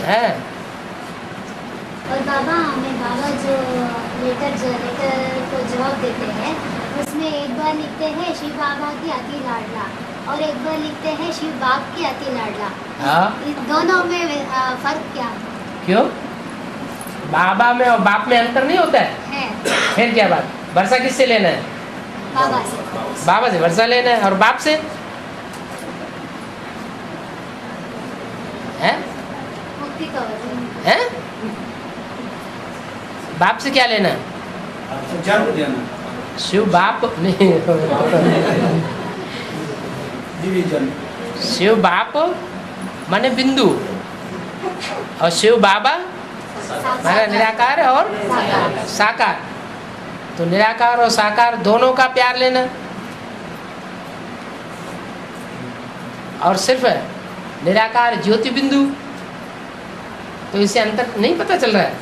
है। और बाबा हमें बाबा जो लेटर को जवाब देते हैं उसमें एक बार लिखते हैं शिव बाबा की अति लाडला और एक बार लिखते हैं शिव बाप की अति लाडला। हाँ, इस दोनों में फर्क क्या क्यों? बाबा में और बाप में अंतर नहीं होता है? फिर क्या बात? वर्षा किससे लेना है? बाबा से। बाबा से वर्षा लेना है। और बाप से है? मुक्ति का वचन। हैं? बाप से क्या लेना है? जन्म देना, शिव बाप नहीं, डिवीजन। शिव बाप माने बिंदु और शिव बाबा माने निराकार और साकार। तो निराकार और साकार दोनों का प्यार लेना। और सिर्फ निराकार ज्योति बिंदु, तो इसे अंतर नहीं पता चल रहा है?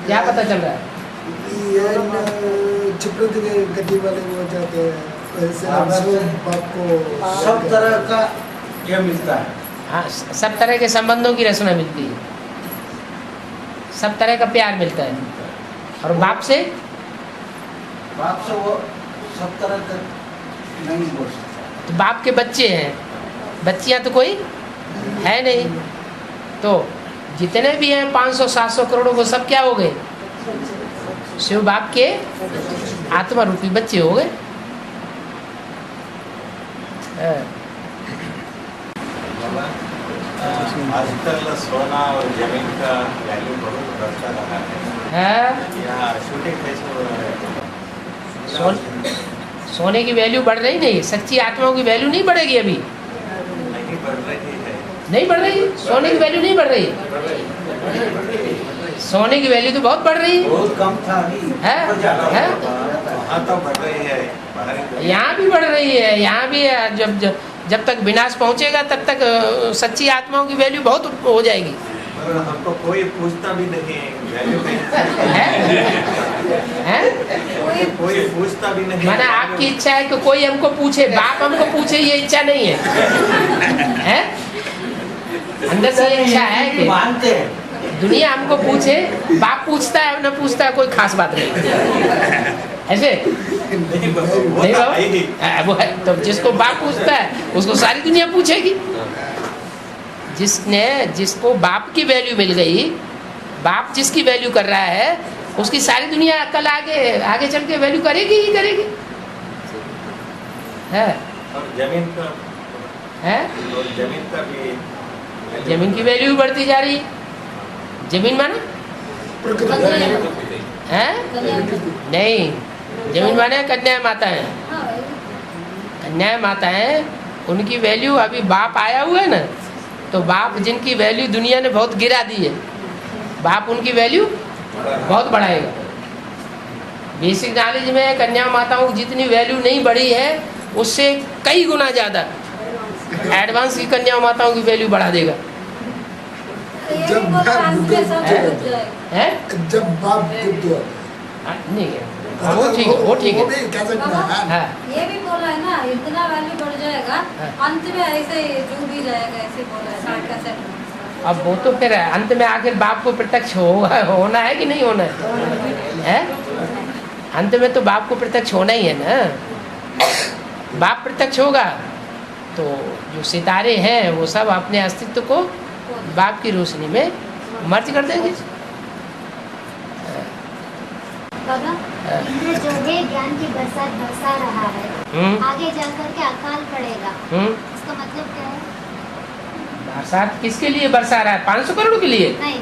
क्या पता चल रहा है? गति वाले हो जाते हैं, बाप को सब तरह का यह मिलता है। हाँ, सब तरह के संबंधों की रचना मिलती है, सब तरह का प्यार मिलता है। और बाप से वो सब तरह का नहीं बोल सकता। तो बाप के बच्चे हैं, बच्चियां तो कोई है नहीं। तो जितने भी हैं 500-700 करोड़, वो सब क्या हो गए? शिव बाप के आत्मा रूपी बच्चे हो गए। आजकल सोना और जमीन का वैल्यू बहुत बढ़ता रहा है। यहाँ शूटिंग कैसे हो रहा है? सोने की वैल्यू बढ़ रही नहीं, सच्ची आत्माओं की वैल्यू नहीं बढ़ेगी अभी। नहीं बढ़ रही है। नहीं बढ़ रही, सोने की वैल्यू नहीं बढ़ रही। सोने की वैल्यू तो बहुत बढ़ रही बहुत कम था अभी। है? हाँ तो बढ़ रही है। यहाँ भी बढ़ रही है, यहाँ भी जब तक विनाश पहुँचेगा तब तक सच्ची आत्माओं की वैल्यू बहुत हो जाएगी। हमको कोई पूछता भी नहीं वैल्यू है? कोई पूछता भी नहीं। माना आपकी इच्छा है कि कोई हमको पूछे, बाप हमको पूछे, ये इच्छा नहीं है? हैं? अंदर से ये इच्छा है कि मानते हैं। दुनिया हमको पूछे, बाप पूछता है न पूछता है, कोई खास बात नहीं। ऐसे नहीं बाबा, वो है तो जिसको बाप पूछता है उसको सारी दुनिया पूछेगी। जिसको बाप की वैल्यू मिल गई, बाप जिसकी वैल्यू कर रहा है, उसकी सारी दुनिया कल आगे चल के वैल्यू करेगी ही करेगी। है? और जमीन का है? और जमीन का भी जमीन की वैल्यू बढ़ती जा रही है। जमीन माना है? नहीं, जमीन माने कन्या माता है। कन्या माता है, उनकी वैल्यू अभी बाप आया हुआ है ना, तो बाप जिनकी वैल्यू दुनिया ने बहुत गिरा दी है, बाप उनकी वैल्यू बहुत बढ़ाएगा। बेसिक नॉलेज में कन्या माताओं की जितनी वैल्यू नहीं बढ़ी है, उससे कई गुना ज़्यादा एडवांस की कन्या माताओं की वैल्यू बढ़ा देगा। जब बाप नहीं है, वो ठीक है, वो ठीक है। हाँ, ये भी बोला है ना, इतना वैल्यू बढ़ जाएगा, अंत में ऐसे जो भी जाएगा, ऐसे बोला है 60%। अब वो तो फिर अंत में आखिर बाप को प्रत्यक्ष होना है कि नहीं होना है? अंत में तो बाप को प्रत्यक्ष होना ही है ना। बाप प्रत्यक्ष होगा तो जो सितारे हैं वो सब अपने अस्तित्व को बाप की रोशनी में मर्ज कर देंगे। बाबा, इंद्र जो है ज्ञान की बरसात बरसा रहा है, आगे जाकर के अकाल पड़ेगा, इसका मतलब क्या है? बरसात किसके लिए बरसा रहा है? 500 करोड़ के लिए? नहीं।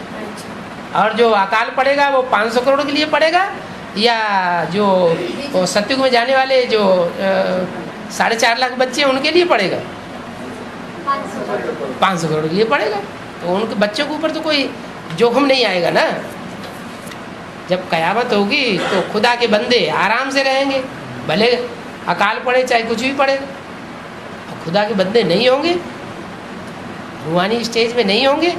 और जो अकाल पड़ेगा वो 500 करोड़ के लिए पड़ेगा, या जो सतयुग में जाने वाले जो 4.5 लाख बच्चे हैं उनके लिए पड़ेगा? 500 करोड़ के लिए पड़ेगा। तो उनके बच्चों के ऊपर तो कोई जोखिम नहीं आएगा ना। जब कयामत होगी तो खुदा के बंदे आराम से रहेंगे, भले अकाल पड़े चाहे कुछ भी पड़े। और खुदा के बंदे नहीं होंगे, रूहानी स्टेज में नहीं होंगे,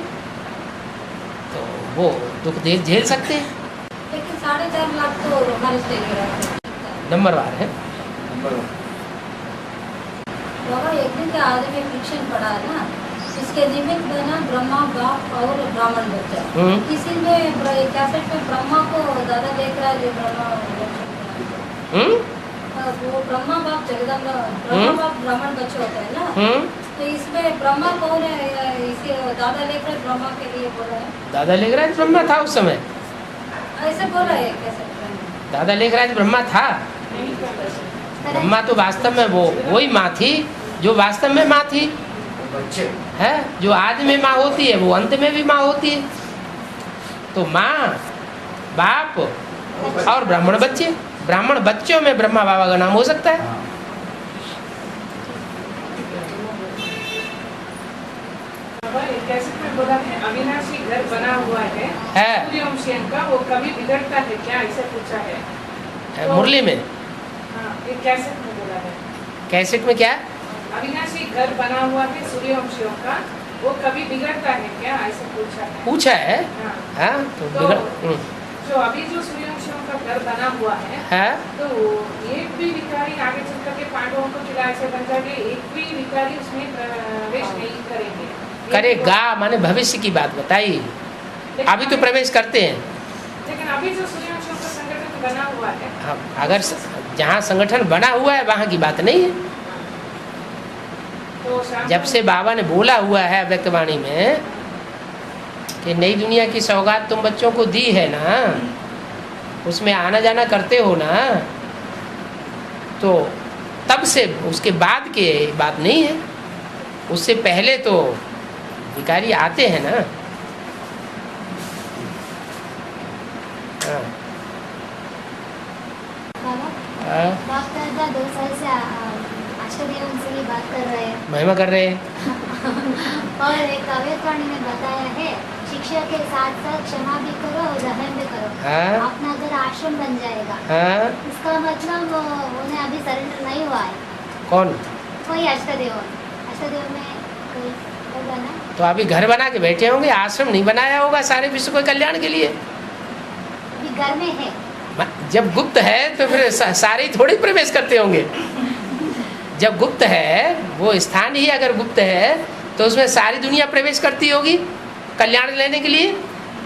तो वो दुख झेल सकते हैं। लेकिन 4.5 लाख तो हमारे स्टेज में नंबरवार है। बाबा, एक दिन का आदमी फिक्शन पढ़ा है ना, इसके निमित्त बना ब्रह्मा बाप और ब्राह्मण बच्चा। इसी में कैसेट में ब्रह्मा को दादा देख रहा है जो ब्रह्मा वो ब्रह्मा बाप जगदम्बा ब्रह्मा बाप ब्राह्मण बच्चे होते हैं ना, तो इसमें ब्रह्मा कौन है? इसे दादा लेख रहे ब्रह्मा के लिए बोला है। दादा लेख रहा ब्रह्मा था उस समय, ऐसे बोला है कैसे? दादा लेख रहा ब्रह्मा था। ब्रह्मा तो वास्तव में वही माँ थी जो वास्तव में माँ थी, बच्चे है जो आदि में माँ होती है वो अंत में भी माँ होती है। तो माँ बाप और ब्राह्मण बच्चे, ब्राह्मण बच्चों में ब्रह्मा बाबा का नाम हो सकता है। कैसे में बोला है अविनाशी घर बना हुआ है सूर्यवंशियन का, वो कभी बिगड़ता है क्या, ऐसे पूछा है तो, मुरली में। हाँ, ये कैसेट में बोला है। कैसेट में क्या? अविनाशी घर बना हुआ है सूर्यवंशियों का, वो कभी बिगड़ता है क्या, ऐसे पूछा है। हाँ, तो जो अभी जो सूर्यवंशियों का घर बना हुआ है, तो एक भी विकारी आगे चल करके पांडवों को किला ऐसे बन जाएंगे, एक भी विकारी उसमें प्रवेश नहीं करेंगे। करेगा माने भविष्य की बात बताई, अभी तो प्रवेश करते हैं। लेकिन अभी जो सूर्यवंशियों का संगठन बना हुआ है, हाँ, अगर जहाँ संगठन बना हुआ है वहाँ की बात नहीं है। तो जब से बाबा ने बोला हुआ है व्यक्तवाणी में कि नई दुनिया की सौगात तुम बच्चों को दी है ना, उसमें आना जाना करते हो ना, तो तब से उसके बाद की बात नहीं है। उससे पहले तो विकारी आते हैं ना। बात कर रहा 2 साल से अष्टदेव उनसे ही बात कर रहे हैं, महिमा कर रहे हैं। और एक अव्यक्तवाणी में बताया है शिक्षा के साथ साथ क्षमा भी करो और दहन भी करो, अपना घर आश्रम बन जाएगा। इसका मतलब उन्हें अभी सरेंडर नहीं हुआ है। कौन? कोई अष्टदेव में कोई होगा ना, तो अभी घर बना के बैठे होंगे, आश्रम नहीं बनाया होगा सारे विश्व के कल्याण के लिए। अभी घर में है। जब गुप्त है तो फिर सारे ही थोड़ी प्रवेश करते होंगे। जब गुप्त है, वो स्थान ही अगर गुप्त है तो उसमें सारी दुनिया प्रवेश करती होगी कल्याण लेने के लिए,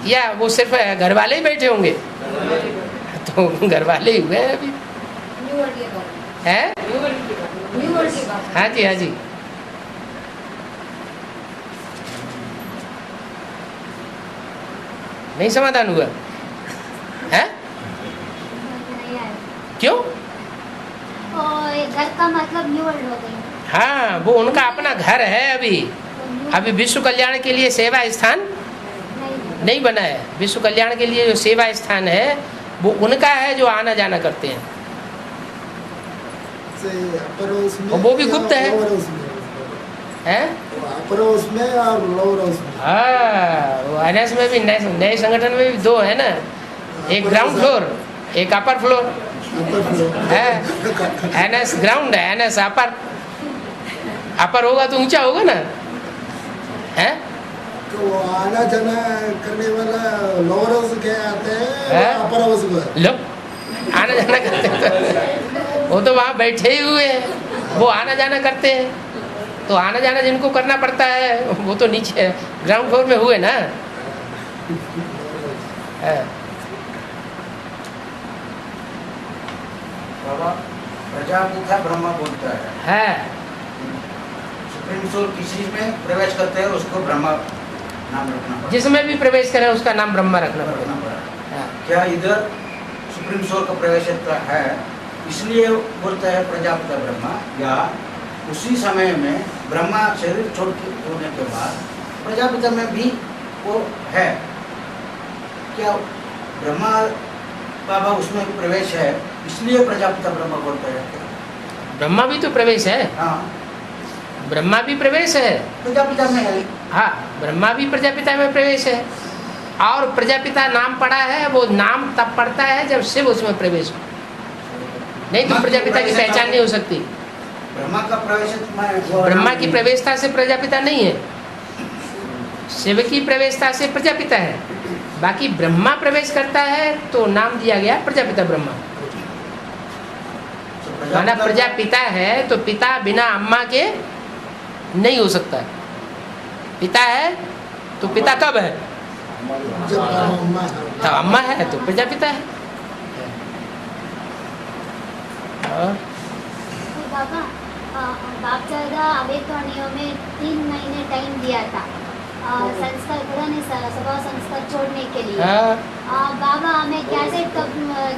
या वो सिर्फ घर वाले ही बैठे होंगे? तो घर वाले ही हुए हैं अभी। है? हाँ जी, हाँ जी। नहीं समाधान हुआ है? क्यों? घर का मतलब न्यू वर्ल्ड हो गई। हाँ, वो उनका अपना घर है। अभी विश्व कल्याण के लिए सेवा स्थान नहीं बना है। विश्व कल्याण के लिए जो सेवा स्थान है वो उनका है, जो आना जाना करते हैं। वो भी गुप्त है। हाँ, एनएस में भी नए संगठन में भी 2 है ना, एक ग्राउंड फ्लोर एक अपर फ्लोर है। एनएस ग्राउंड है, एनएस अपर होगा तो ऊंचा होगा ना, है? तो आना जाना करने वाला लोअर हाउस के आते हैं, अपर हाउस में लो आना जाना करते हैं। वो तो वहाँ बैठे ही हुए हैं, वो आना जाना करते हैं। तो आना जाना जिनको करना पड़ता है वो तो नीचे ग्राउंड फ्लोर में हुए ना। बाबा प्रजापिता ब्रह्मा बोलता है, सुप्रीम सोल किसी में प्रवेश करते हैं उसको ब्रह्मा नाम रखना पड़ता है। जिसमें भी प्रवेश करें उसका नाम ब्रह्मा रखना पड़ेगा। क्या इधर सुप्रीम सोल का प्रवेश है इसलिए बोलता है प्रजापिता ब्रह्मा, या उसी समय में ब्रह्मा शरीर छोड़ने के बाद प्रजापिता में भी वो है? क्या ब्रह्मा बाबा उसमें भी प्रवेश है इसलिए प्रजापिता ब्रह्मा बोलते हैं? ब्रह्मा भी तो प्रवेश है। हाँ, ब्रह्मा भी प्रवेश है, प्रजापिता में है। हाँ, ब्रह्मा भी प्रजापिता में प्रवेश है। और प्रजापिता नाम पड़ा है, वो नाम तब पड़ता है जब शिव उसमें प्रवेश हो, नहीं तो प्रजापिता की पहचान नहीं हो सकती। ब्रह्मा का प्रवेश, ब्रह्मा की प्रवेशता से प्रजापिता नहीं है, शिव की प्रवेशता से प्रजापिता है। बाकी ब्रह्मा प्रवेश करता है तो नाम दिया गया प्रजापिता ब्रह्मा। माना प्रजापिता है तो पिता बिना अम्मा के नहीं हो सकता। पिता है तो पिता कब है? जब अम्मा है। तो अम्मा है तो प्रजापिता है। और तो बाबा बाप दादा अवेतवाणियों में 3 महीने टाइम दिया था संस्कार पुराने सभा संस्कार छोड़ने के लिए। बाबा हमें कैसेट कब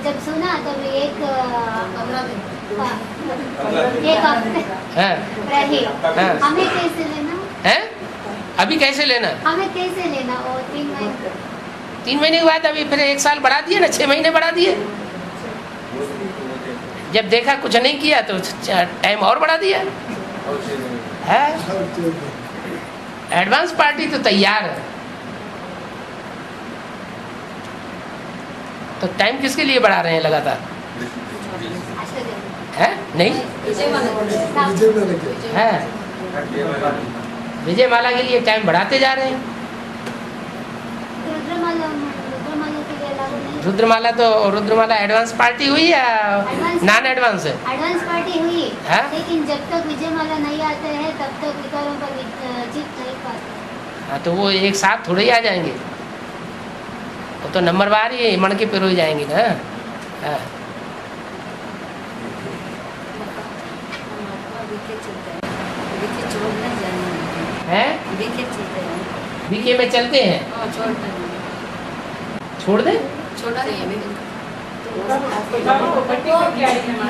जब सुना तब एक हफ्ते रही। हमें कैसे लेना है? अभी कैसे लेना? हमें कैसे लेना? वो 3 महीने 3 महीने के बाद अभी फिर 1 साल बढ़ा दिए ना, 6 महीने बढ़ा दिए। जब देखा कुछ नहीं किया तो टाइम और बढ़ा दिया है। एडवांस पार्टी तो तैयार है, तो टाइम किसके लिए बढ़ा रहे हैं लगातार? है नहीं है, विजय माला के लिए टाइम बढ़ाते जा रहे हैं। रुद्रमाला एडवांस पार्टी हुई या नॉन एडवांस है? एडवांस पार्टी हुई है? लेकिन जब तक विजय माला नहीं आते हैं तब तक विकारों पर जीत नहीं पाते। हाँ, तो वो एक साथ थोड़े ही आ जाएंगे, वो तो नंबरवार ही मण के पिरो ही जाएंगे ना। हाँ। हैं? बीके में चलते हैं, छोड़ दे।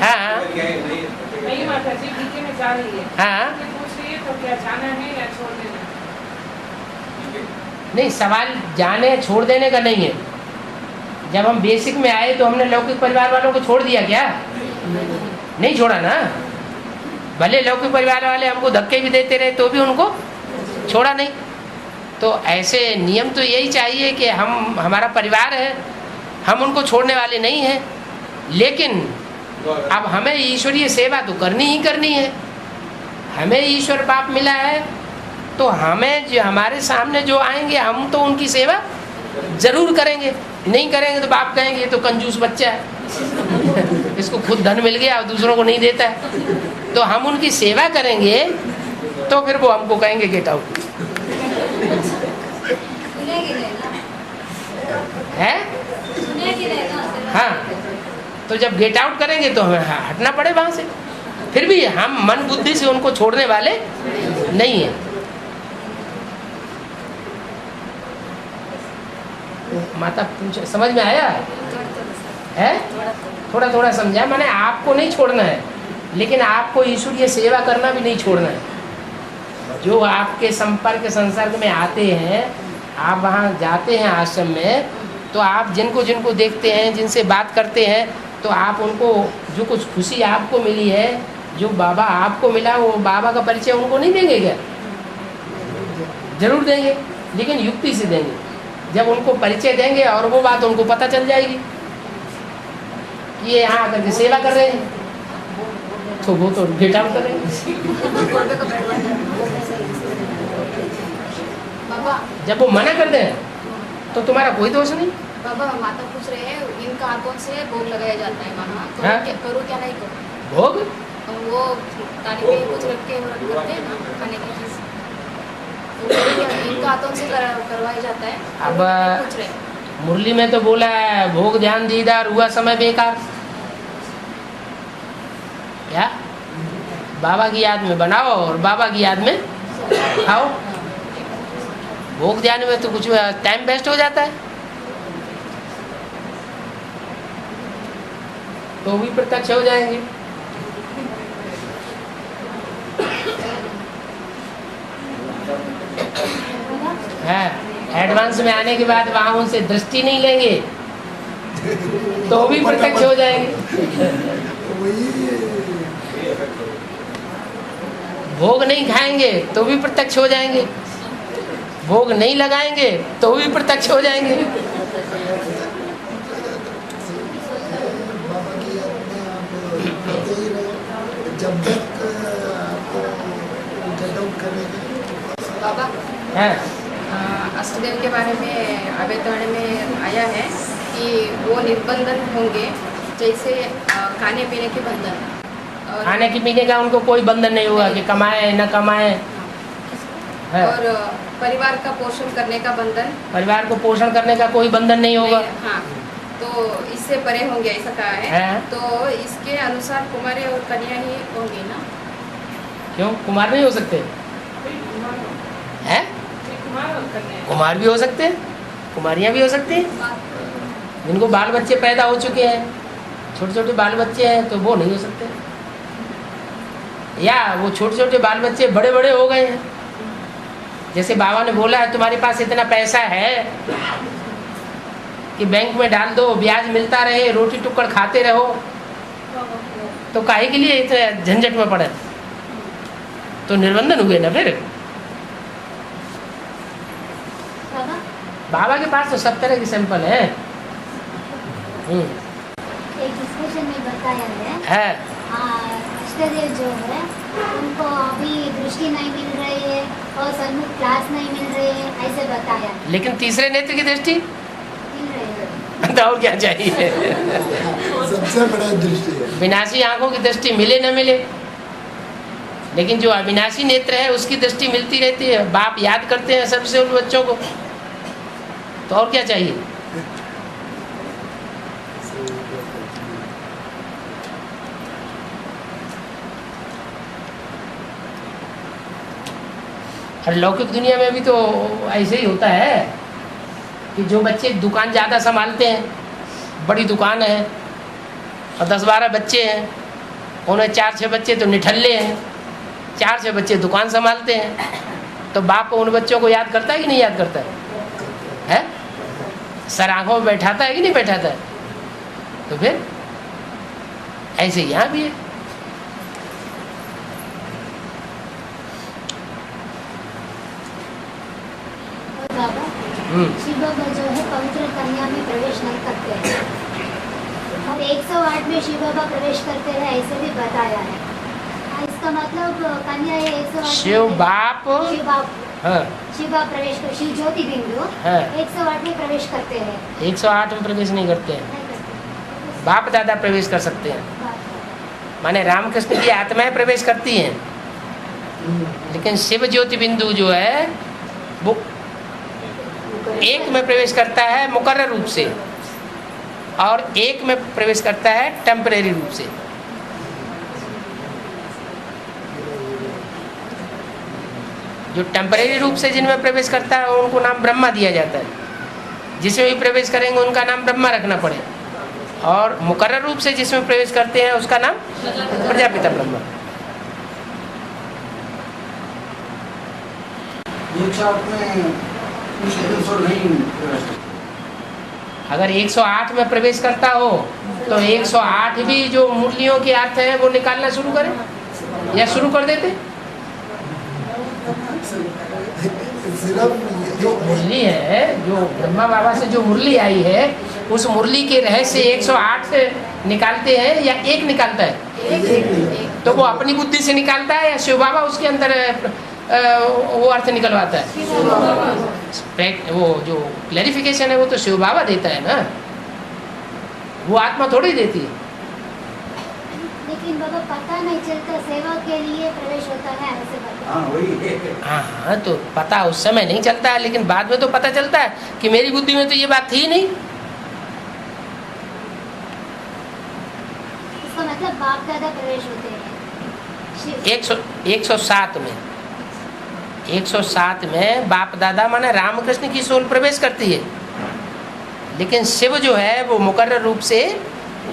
हाँ नहीं माता जी, बीके में जा रही है। हाँ, पूछ रही है तो क्या जाना है या छोड़ देना? नहीं, सवाल जाने छोड़ देने का नहीं है। जब हम बेसिक में आए तो हमने लौकिक परिवार वालों को छोड़ दिया क्या? नहीं छोड़ा ना। भले लौकिक परिवार वाले हमको धक्के भी देते रहे तो भी उनको छोड़ा नहीं। तो ऐसे नियम तो यही चाहिए कि हमारा परिवार है, हम उनको छोड़ने वाले नहीं हैं। लेकिन अब हमें ईश्वरीय सेवा तो करनी ही करनी है। हमें ईश्वर बाप मिला है तो हमें जो हमारे सामने जो आएंगे हम तो उनकी सेवा जरूर करेंगे। नहीं करेंगे तो बाप कहेंगे ये तो कंजूस बच्चा है, इसको खुद धन मिल गया और दूसरों को नहीं देता है। तो हम उनकी सेवा करेंगे तो फिर वो हमको कहेंगे गेट आउट है। हाँ, तो जब गेट आउट करेंगे तो हमें हटना पड़े वहां से। फिर भी हम मन बुद्धि से उनको छोड़ने वाले नहीं है। माता पूछे, समझ में आया है? थोड़ा थोड़ा समझा। माने आपको नहीं छोड़ना है, लेकिन आपको ईश्वरीय सेवा करना भी नहीं छोड़ना है। जो आपके संपर्क संसर्ग में आते हैं, आप वहाँ जाते हैं आश्रम में, तो आप जिनको जिनको देखते हैं, जिनसे बात करते हैं, तो आप उनको जो कुछ खुशी आपको मिली है, जो बाबा आपको मिला, वो बाबा का परिचय उनको नहीं देंगे क्या? जरूर देंगे, लेकिन युक्ति से देंगे। जब उनको परिचय देंगे और वो बात उनको पता चल जाएगी कि ये यहाँ आकर के सेवा कर रहे हैं, तो वो तो गेट आउट करेंगे। जब वो मना कर दें तो तुम्हारा कोई दोष नहीं। बाबा माता पूछ रहे हैं, इनका हाथों से भोग लगाया जाता है वहाँ, तो हाँ? करूँ क्या नहीं करूँ? भोग वो तारीख पे कुछ रख के व्रत करते हैं ना, खाने की चीज, तो इनका हाथों से करवाया जाता है। अब पूछ रहे हैं, मुरली में तो बोला है भोग ध्यान दीदार हुआ समय बेकार। क्या? बाबा की याद में बनाओ और बाबा की याद में खाओ। भोग ध्यान में तो कुछ टाइम वेस्ट हो जाता है, तो भी प्रत्यक्ष हो जाएंगे। है एडवांस में आने के बाद वहां उनसे दृष्टि नहीं लेंगे तो भी प्रत्यक्ष हो जाएंगे। भोग नहीं खाएंगे तो भी प्रत्यक्ष हो जाएंगे। भोग नहीं लगाएंगे तो भी प्रत्यक्ष हो जाएंगे। जब तक आपको गेट आउट करने के बाबा अष्टदेव के बारे में अवेतवाणी में आया है कि वो निर्बंधन होंगे, जैसे खाने पीने के बंधन। खाने की पीने का उनको कोई बंधन नहीं होगा कि कमाए न कमाए। है। और परिवार का पोषण करने का बंधन। परिवार को पोषण करने का कोई बंधन नहीं होगा। हाँ, तो इससे परे होंगे ऐसा कहा है। तो इसके अनुसार कुमारी और कन्या ही होंगी ना? क्यों कुमार नहीं हो सकते हैं? कुमार भी हो सकते हैं, कुमारियाँ भी हो सकती हैं। जिनको बाल बच्चे पैदा हो चुके हैं, छोटे छोटे बाल बच्चे हैं, तो वो नहीं हो सकते। या वो छोटे छोटे बाल बच्चे बड़े बड़े हो गए हैं, जैसे बाबा ने बोला है तुम्हारे पास इतना पैसा है कि बैंक में डाल दो, ब्याज मिलता रहे, रोटी टुकड़ खाते रहो, तो काहे के लिए इतने झंझट में पड़े? तो निर्बंधन हुए ना फिर। बाबा के पास तो सब तरह की सैंपल है। एक डिस्कशन में बताया है अष्टदेव जो है उनको अभी दृष्टि नहीं मिल रही है और सन्मुख क्लास नहीं मिल रही है, ऐसे बताया। लेकिन तीसरे नेत्र की दृष्टि मिल रही है, तो और क्या चाहिए? सबसे बड़ा दृष्टि है। विनाशी आंखों की दृष्टि मिले न मिले, लेकिन जो अविनाशी नेत्र है उसकी दृष्टि मिलती रहती है। बाप याद करते हैं सबसे उन बच्चों को, तो और क्या चाहिए? और लौकिक दुनिया में भी तो ऐसे ही होता है कि जो बच्चे दुकान ज़्यादा संभालते हैं, बड़ी दुकान है और 10-12 बच्चे हैं, उन्हें 4-6 बच्चे तो निठल्ले हैं, 4-6 बच्चे दुकान संभालते हैं, तो बाप उन बच्चों को याद करता है कि नहीं याद करता है? सर आंखों में बैठाता है कि नहीं बैठाता है? तो फिर ऐसे यहाँ भी है। शिव बाबा जो है पवित्र कन्या में प्रवेश नहीं करते हैं और 108 में शिव बाबा प्रवेश करते हैं, ऐसे भी बताया है। इसका मतलब कन्या 108 शिव बाप शिव बाप प्रवेश कर, शिव ज्योति बिंदु 108 में प्रवेश करते हैं। 108 में प्रवेश नहीं करते हैं, बाप दादा प्रवेश कर सकते हैं। माने रामकृष्ण की आत्माएं प्रवेश करती हैं, लेकिन शिव ज्योति बिंदु जो है वो एक में प्रवेश करता है मुकर्रर रूप से, और एक में प्रवेश करता है टेम्परेरी रूप से। जो टेम्परेरी रूप से जिनमें प्रवेश करता है उनको नाम ब्रह्मा दिया जाता है। जिसमें भी प्रवेश करेंगे उनका नाम ब्रह्मा रखना पड़े, और मुकर्रर रूप से जिसमें प्रवेश करते हैं उसका नाम प्रजापिता ब्रह्मा। अगर 108 में प्रवेश करता हो तो 108 भी जो मुरलियों के अर्थ है वो निकालना शुरू करें, या शुरू कर देते? जो मुरली है, जो ब्रह्मा बाबा से जो मुरली आई है, उस मुरली के रहस्य 108 निकालते हैं या एक निकालता है? तो वो अपनी बुद्धि से निकालता है या शिव बाबा उसके अंदर वो अर्थ निकलवाता है? वो जो क्लैरिफिकेशन है वो तो शिव बाबा देता है ना, वो आत्मा थोड़ी देती है। लेकिन बाबा पता नहीं चलता, सेवा के लिए प्रवेश होता है, ऐसे बताया। हाँ, तो पता उस समय नहीं चलता है, लेकिन बाद में तो पता चलता है कि मेरी बुद्धि में तो ये बात थी नहीं। इसका मतलब बाप दादा प्रवेश होते हैं 107 में। 107 में बाप दादा माने रामकृष्ण की सोल प्रवेश करती है, लेकिन शिव जो है वो मुकर्रर रूप से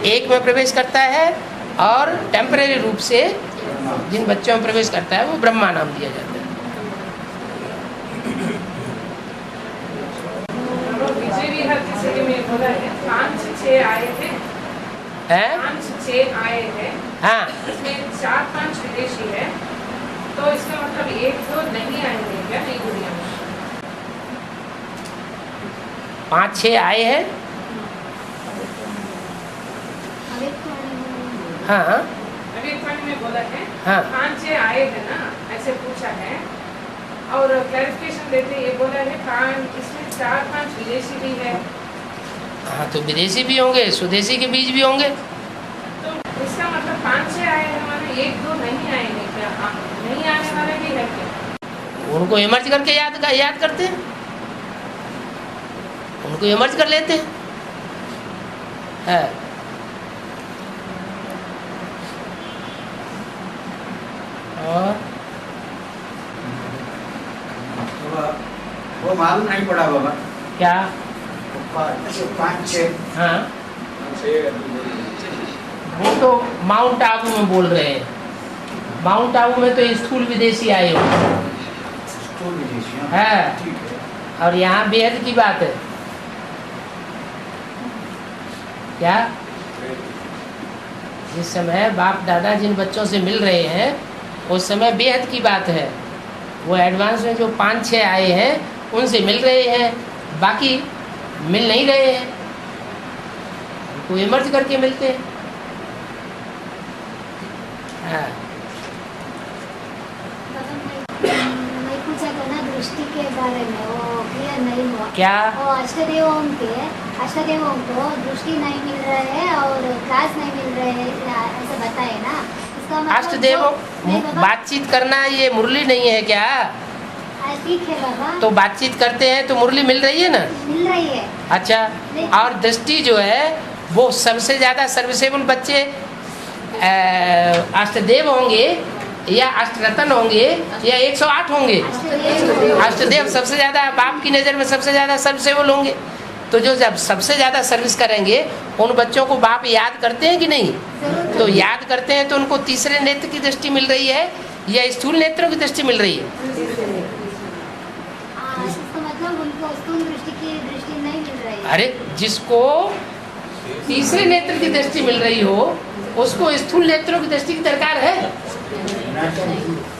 एक में प्रवेश करता है, और टेम्परेरी रूप से जिन बच्चों में प्रवेश करता है वो ब्रह्मा नाम दिया जाता है। विजय विहार की सिटी में बोला है 5-6 आए थे, 5-6 आए हैं। हाँ, इसमें 4-5 विदेशी है, तो इसका मतलब 1-2 नहीं आएंगे क्या नई दुनिया में? 5-6 आए हैं। हाँ, अभी में बोला है हाँ। 5-6 आए हैं ना, ऐसे पूछा है, और क्लैरिफिकेशन देते ये बोला है 5, इसमें 4-5 विदेशी भी है। हाँ, तो विदेशी भी होंगे, स्वदेशी के बीज भी होंगे। तो इसका मतलब 5-6 आए हैं, माने 1-2 नहीं आएंगे क्या? नहीं आने वाले भी है क्या? उनको इमर्ज करके याद करते हैं, उनको इमर्ज कर लेते हैं। और वो मालूम नहीं पड़ा बाबा क्या? 5-6 हाँ, वो तो माउंट आबू में बोल रहे हैं। माउंट आबू में तो स्थूल विदेशी आए हो है, और यहाँ बेहद की बात है। क्या? जिस समय बाप दादा जिन बच्चों से मिल रहे हैं उस समय बेहद की बात है। वो एडवांस में जो 5-6 आए हैं उनसे मिल रहे हैं, बाकी मिल नहीं रहे हैं, उनको इमर्ज करके मिलते हैं। हाँ, मैं पूछा था ना दृष्टि के बारे में, वो क्लियर नहीं हुआ। क्या? वो अष्टदेवों को दृष्टि नहीं मिल रहे है और क्लास नहीं मिल रहे है, ऐसे बताए ना। इसका मतलब अष्टदेवों बातचीत करना ये मुरली नहीं है क्या? ठीक है बाबा, तो बातचीत करते हैं तो मुरली मिल रही है ना? मिल रही है। अच्छा, और दृष्टि जो है वो सबसे ज़्यादा सर्विसेबल बच्चे अष्टदेव होंगे या अष्टरत्न होंगे या 108 होंगे? अष्टदेव सबसे ज़्यादा बाप की नज़र में सबसे ज़्यादा सर्विसेबल होंगे। तो जो जब सबसे ज़्यादा सर्विस करेंगे उन बच्चों को बाप याद करते हैं कि नहीं? तो याद करते हैं तो उनको तीसरे नेत्र की दृष्टि मिल रही है या स्थूल नेत्रों की दृष्टि मिल रही है? मतलब उनको स्थूल दृष्टि की दृष्टि नहीं मिल रही है। अरे, जिसको तीसरे नेत्र की दृष्टि मिल रही हो उसको स्थूल नेत्रों की दृष्टि की दरकार है।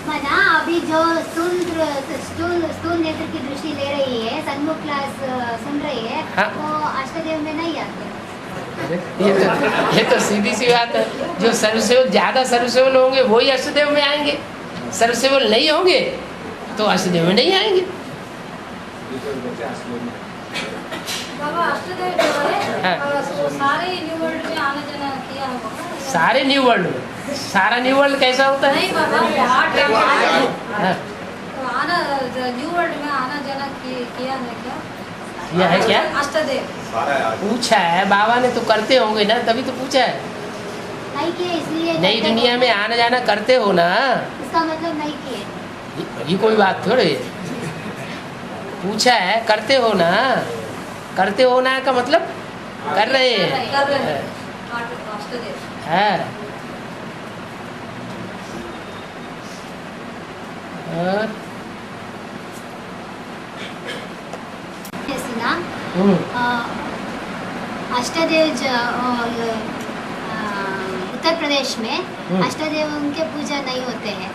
मना अभी जो स्थूल नेत्र की दृष्टि ले रही है, सन्मुख क्लास सुन रही है, हाँ? वो अष्टदेव में नहीं आते। ये तो सीधी सी बात है। जो सर्विसेबल ज़्यादा सर्विसेबल होंगे वही अष्टदेव में आएंगे, सर्विसेबल नहीं होंगे तो अष्टदेव में नहीं आएंगे। बाबा अष्टदेव जो है वो सारे न्यू वर्ल्ड में आना जाना किया होगा। सारे न्यू वर्ल्ड में? सारा न्यू वर्ल्ड कैसा होता है? नहीं बाबा, हाँ, तो आना न्यू वर्ल्ड में आना जाना किया है क्या? यह है क्या? अष्टदेव पूछा है बाबा ने, तो करते होंगे ना, तभी तो पूछा है। नहीं किए इसलिए नई दुनिया में आना जाना करते हो ना, इसका मतलब नहीं किए। ये कोई बात थोड़ी। पूछा है करते हो ना, करते हो ना का मतलब कर रहे हैं। है सुना अष्टदेव उत्तर प्रदेश में अष्टदेवों के पूजा नहीं होते हैं,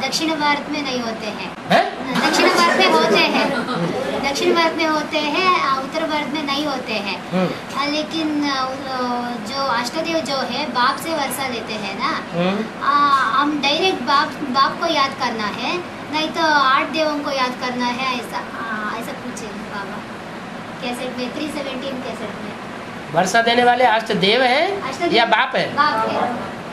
दक्षिण भारत में नहीं होते हैं। दक्षिण भारत में होते हैं, दक्षिण भारत में होते हैं, उत्तर भारत में नहीं होते हैं। लेकिन जो अष्टदेव जो है बाप से वर्षा लेते हैं ना, हम डायरेक्ट बाप को याद करना है, नहीं तो 8 देवों को याद करना है, ऐसा पूछे बाबा कैसेट में 317 कैसेट में। वर्षा देने वाले अष्टदेव हैं या बाप है? बाप है।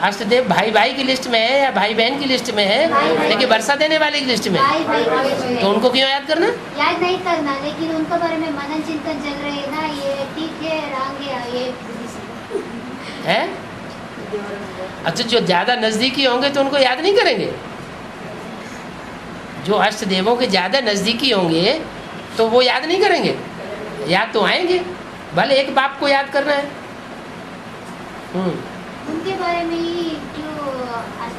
अष्टदेव भाई भाई की लिस्ट में है या भाई बहन की लिस्ट में है, लेकिन वर्षा देने वाले की लिस्ट में है। तो उनको क्यों याद करना? याद नहीं करना, लेकिन उनके बारे में मनन चिंतन चल रहे हैं ना, ये ठीक है रंग है। अच्छा, जो ज्यादा नजदीकी होंगे तो उनको याद नहीं करेंगे? जो अष्टदेवों के ज्यादा नजदीकी होंगे तो वो याद नहीं करेंगे? याद तो आएंगे, भले एक बाप को याद करना है। उनके बारे में ही जो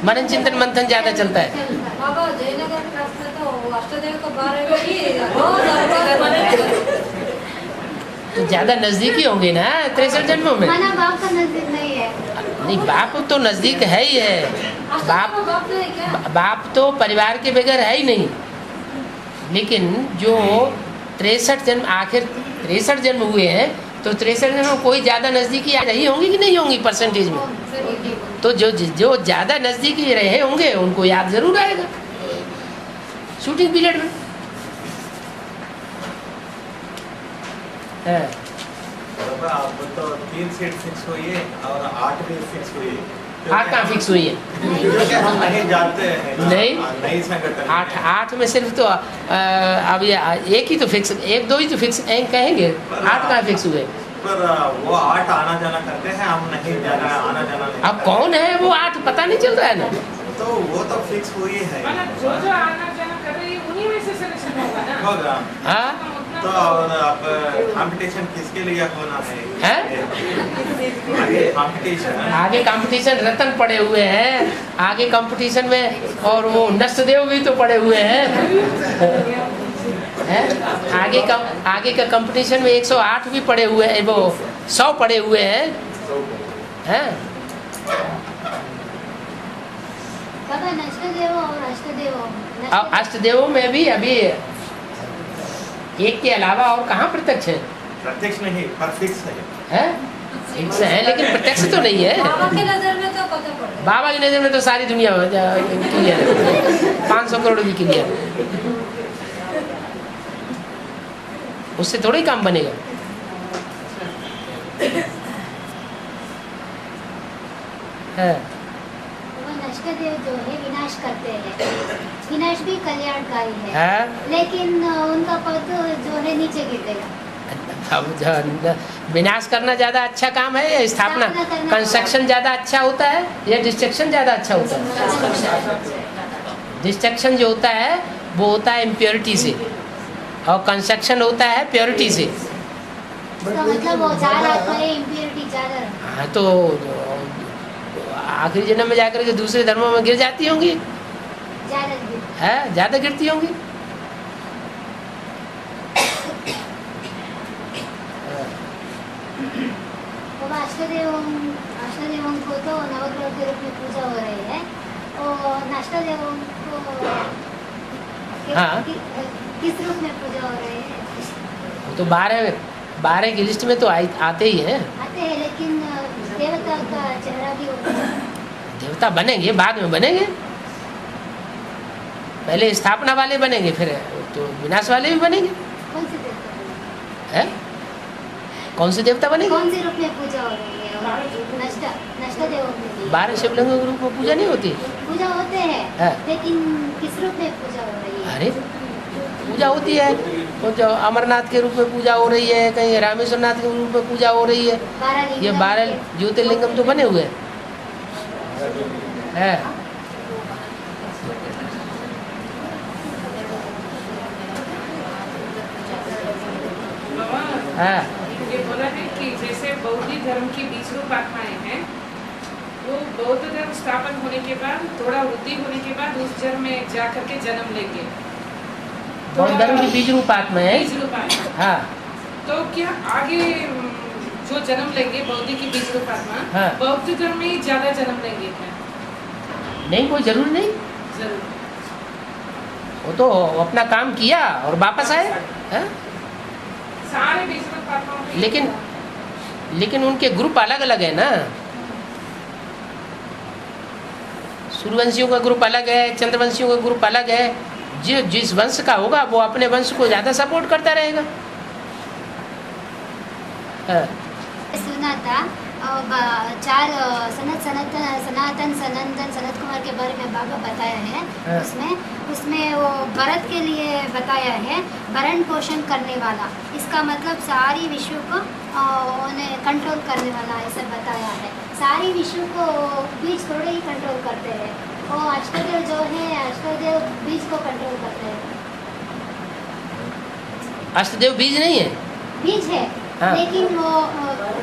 मनन चिंतन मंथन ज्यादा चलता है। बाबा जयनगर ट्रस्ट में तो अष्टदेव के बारे में ही तो ज्यादा नजदीकी होंगे ना 63 जन्मों में। माना बाप का नजदीक नहीं है। नहीं, बाप तो नजदीक है ही है। बाप तो परिवार के बगैर है ही नहीं। लेकिन जो 63 जन्म, आखिर 63 जन्म हुए हैं, तो 63 जन्म में कोई ज़्यादा नज़दीकी रही होंगी कि नहीं होंगी परसेंटेज में? तो जो ज़्यादा नज़दीकी रहे होंगे उनको याद ज़रूर आएगा शूटिंग पीरियड में। आप तो 3 सीट फिक्स हुई है और 8 भी फिक्स हुई है, आठ कहाँ फिक्स हुई है? क्योंकि हम नहीं जानते हैं ना, नहीं संगठन आठ में सिर्फ तो अब ये एक ही तो फिक्स, एक दो ही तो फिक्स कहेंगे, आठ कहाँ फिक्स हुए? पर वो 8 आना जाना करते हैं, हम नहीं जाना आना जाना नहीं। अब कौन है वो 8 पता नहीं चल रहा है ना। तो वो तो फिक्स हुई है, मतलब जो जो आना जाना कर रही है उन्हीं में से सिलेक्शन होगा ना। होगा। हाँ तो अब कंपटीशन किसके लिए होना है? आगे कंपटीशन रतन पड़े हुए हैं आगे कंपटीशन में, और वो नष्टदेव भी तो पड़े हुए हैं। आगे का कंपटीशन में 108 भी पड़े हुए हैं, वो 100 पड़े हुए हैं। बाबा नष्टदेव और अष्टदेव, अष्टदेवों में भी अभी एक के अलावा और कहाँ प्रत्यक्ष है? प्रत्यक्ष नहीं पर फिक्स है फिक्स है, लेकिन प्रत्यक्ष तो नहीं है। बाबा की नजर में तो पता पड़ रहा है। बाबा की नजर में तो सारी दुनिया क्लियर है, 500 करोड़ भी क्लियर है, उससे थोड़ा ही काम बनेगा। है वो नष्टदेव जो है विनाश करते हैं, विनाश भी कल्याणकारी है, लेकिन उनका पद जो है नीचे गिर गया। अब विनाश करना ज्यादा अच्छा काम है या स्थापना? कंस्ट्रक्शन ज्यादा अच्छा होता है या डिस्ट्रक्शन ज्यादा अच्छा होता है? डिस्ट्रक्शन जो होता है वो होता है इम्प्योरिटी से, और कंस्ट्रक्शन होता है प्योरिटी से। मतलब वो ज्यादा इम्प्योरिटी ज्यादा। हाँ तो आखिरी जन्म में जाकर के दूसरे धर्मों में गिर जाती होंगी, ज्यादा गिरती होंगी। अष्टदेवों को तो नवग्रह के रूप में पूजा हो रही है, और नष्टदेवों को किस रूप में पूजा हो रही है? तो 12 की लिस्ट में तो आते ही हैं। आते हैं, लेकिन देवता का चेहरा भी होता है। देवता बनेंगे, बाद में बनेंगे, पहले स्थापना वाले बनेंगे, फिर तो विनाश वाले भी बनेंगे। कौन से देवता है? कौन से देवता बनेंगे? कौन से रूप में पूजा हो रही है? नष्टदेवों में 12 शिवलिंगों के रूप में पूजा नहीं होती? पूजा होते हैं, लेकिन किस रूप में पूजा हो रही है? अरे पूजा होती है, वो जो अमरनाथ के रूप में पूजा हो रही है, कहीं रामेश्वर नाथ के रूप में पूजा हो रही है। ये 12 ज्योतिर्लिंगम तो बने हुए हैं। ये बोला है कि जैसे बौद्ध धर्म की 20 रूप आत्माएं हैं, वो बौद्ध धर्म स्थापन होने के बाद, थोड़ा वृद्धि होने के बाद उस जन्म में जाकर के जन्म लेंगे। बौद्ध धर्म की 20 रूप आत्मा है। 20 रूप आत्मा। हाँ। तो क्या आगे जो जन्म लेंगे बौद्ध की 20 रूप आत्मा, बौद्ध धर्म में ही ज्यादा जन्म लेंगे क्या? नहीं, कोई जरूर नहीं। जरूर वो तो अपना काम किया और वापस आए। सारे 20 रूप आत्माओं लेकिन उनके ग्रुप अलग अलग है ना। सूर्यवंशियों का ग्रुप अलग है, चंद्रवंशियों का ग्रुप अलग है। जिस वंश का होगा वो अपने वंश को ज्यादा सपोर्ट करता रहेगा। सुना था 4 सनातन सनत कुमार के बारे में बाबा बताया है। उसमें वो भरत के लिए बताया है, भरण पोषण करने वाला, इसका मतलब सारी विश्व को उन्हें कंट्रोल करने वाला ऐसा बताया है। सारी विश्व को बीज थोड़े ही कंट्रोल करते हैं, वो अष्टदेव जो है अष्टदेव बीज को कंट्रोल करते हैं। अष्टदेव बीज नहीं है, बीज है। हाँ। लेकिन वो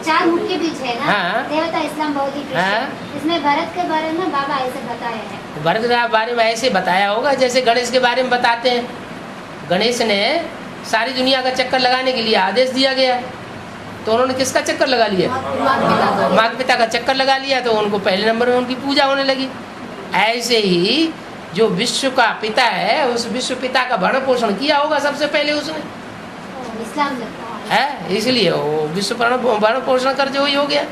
4 मुख्य बीज है ना। हाँ। देवता, इस्लाम, बौद्ध, कृष्ण। इसमें भरत के बारे में बाबा ऐसे बताया है। भरत के बारे में ऐसे बताया होगा जैसे गणेश के बारे में बताते हैं। गणेश ने सारी दुनिया का चक्कर लगाने के लिए आदेश दिया गया, तो उन्होंने किसका चक्कर लगा लिया? माता पिता का चक्कर लगा लिया, तो उनको पहले नंबर में उनकी पूजा होने लगी। ऐसे ही जो विश्व का पिता है, उस विश्व पिता का भरण पोषण किया होगा सबसे पहले उसने, इस्लाम है। इसलिए वो विश्व भरण पोषण कर जो ही हो गया।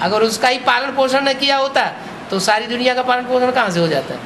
अगर उसका ही पालन पोषण न किया होता तो सारी दुनिया का पालन पोषण कहाँ से हो जाता है?